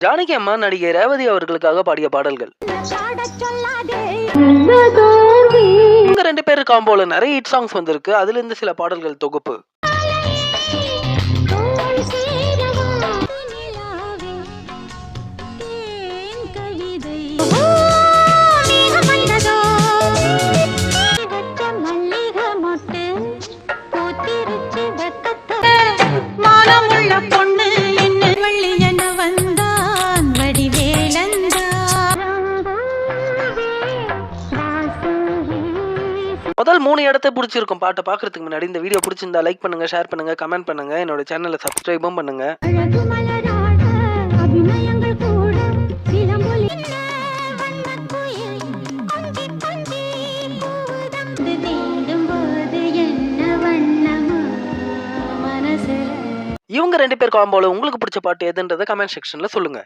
ஜானகி அம்மா நடிகை ரேவதி அவர்களுக்காக பாடிய பாடல்கள். இவங்க 2 பேர் காம்போல நிறைய ஹிட் சாங்ஸ் வந்திருக்கு. அதுல இருந்து சில பாடல்கள் தொகுப்பு. முதல் 3 இடத்தை பிடிச்சிருக்கும் பாட்டை பார்க்கறதுக்கு முன்னாடி இந்த வீடியோ பிடிச்சிருந்தா லைக் பண்ணுங்க, ஷேர் பண்ணுங்க, கமெண்ட் பண்ணுங்க. என்னோட சேனலை சப்ஸ்கிரைபும் பண்ணுங்க. இவங்க 2 பேர் காம்போல உங்களுக்கு பிடிச்ச பாட்டு எதுன்றதை கமெண்ட் செக்ஷன்ல சொல்லுங்க.